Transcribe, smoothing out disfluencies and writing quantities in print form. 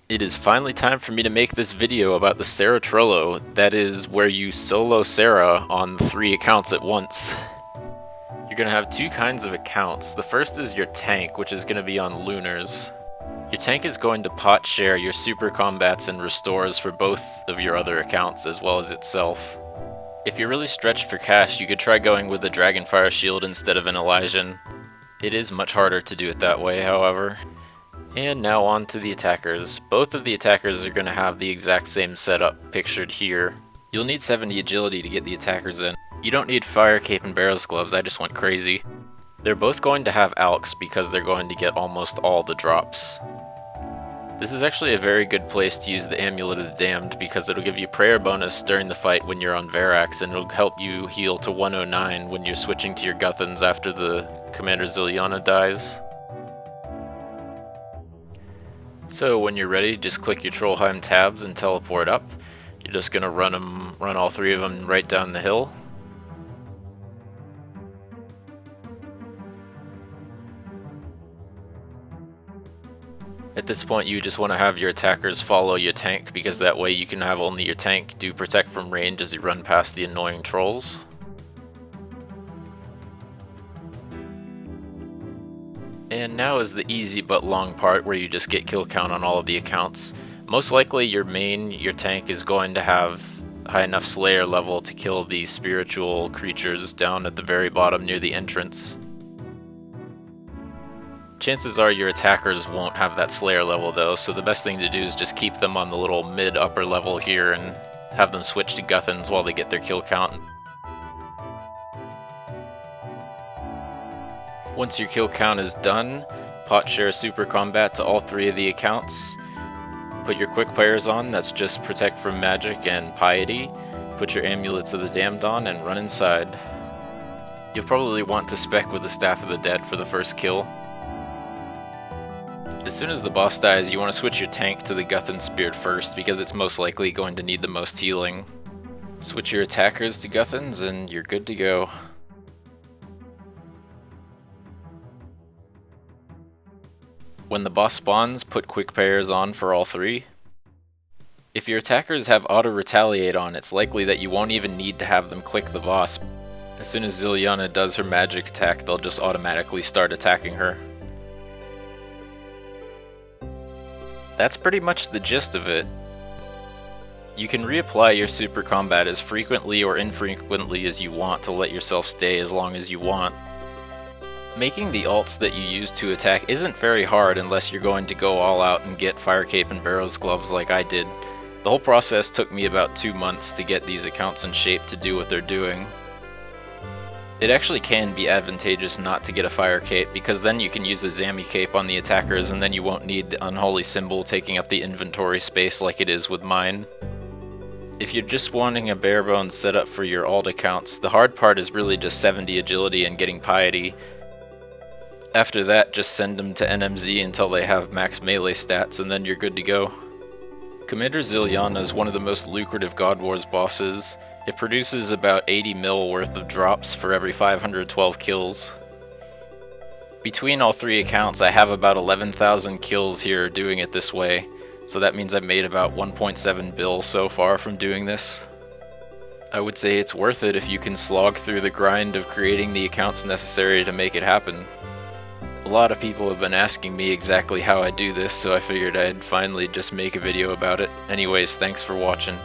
It is finally time for me to make this video about the Sara Trollo. That is where you solo Sara on 3 accounts at once. You're going to have 2 kinds of accounts. The first is your tank, which is going to be on Lunars. Your tank is going to pot share your super combats and restores for both of your other accounts as well as itself. If you're really stretched for cash, you could try going with a Dragonfire shield instead of an Elysian. It is much harder to do it that way, however. And now on to the attackers. Both of the attackers are going to have the exact same setup pictured here. You'll need 70 agility to get the attackers in. You don't need fire cape and barrels gloves, I just went crazy. They're both going to have alks because they're going to get almost all the drops. This is actually a very good place to use the Amulet of the Damned because it'll give you prayer bonus during the fight when you're on Verax, and it'll help you heal to 109 when you're switching to your Guthans after the Commander Ziliana dies. So when you're ready, just click your Trollheim tabs and teleport up. You're just going to run all 3 of them right down the hill. At this point you just want to have your attackers follow your tank because that way you can have only your tank do protect from range as you run past the annoying trolls. And now is the easy but long part where you just get kill count on all of the accounts. Most likely your tank is going to have high enough Slayer level to kill the spiritual creatures down at the very bottom near the entrance. Chances are your attackers won't have that Slayer level though, so the best thing to do is just keep them on the little mid-upper level here and have them switch to Guthans while they get their kill count. Once your kill count is done, pot share super combat to all 3 of the accounts. Put your quick players on, that's just protect from magic and piety. Put your amulets of the damned on and run inside. You'll probably want to spec with the Staff of the Dead for the first kill. As soon as the boss dies, you want to switch your tank to the Guthan Spirit first because it's most likely going to need the most healing. Switch your attackers to Guthans and you're good to go. When the boss spawns, put quick payers on for all 3. If your attackers have auto retaliate on, it's likely that you won't even need to have them click the boss. As soon as Ziliana does her magic attack, they'll just automatically start attacking her. That's pretty much the gist of it. You can reapply your super combat as frequently or infrequently as you want to let yourself stay as long as you want. Making the alts that you use to attack isn't very hard unless you're going to go all out and get fire cape and barrels gloves like I did. The whole process took me about 2 months to get these accounts in shape to do what they're doing. It actually can be advantageous not to get a fire cape because then you can use a Zami cape on the attackers and then you won't need the unholy symbol taking up the inventory space like it is with mine. If you're just wanting a bare bones setup for your alt accounts, the hard part is really just 70 agility and getting piety. After that, just send them to NMZ until they have max melee stats and then you're good to go. Commander Ziliana is one of the most lucrative God Wars bosses. It produces about 80 mil worth of drops for every 512 kills. Between all 3 accounts, I have about 11,000 kills here doing it this way, so that means I've made about 1.7 bill so far from doing this. I would say it's worth it if you can slog through the grind of creating the accounts necessary to make it happen. A lot of people have been asking me exactly how I do this, so I figured I'd finally just make a video about it. Anyways, thanks for watching.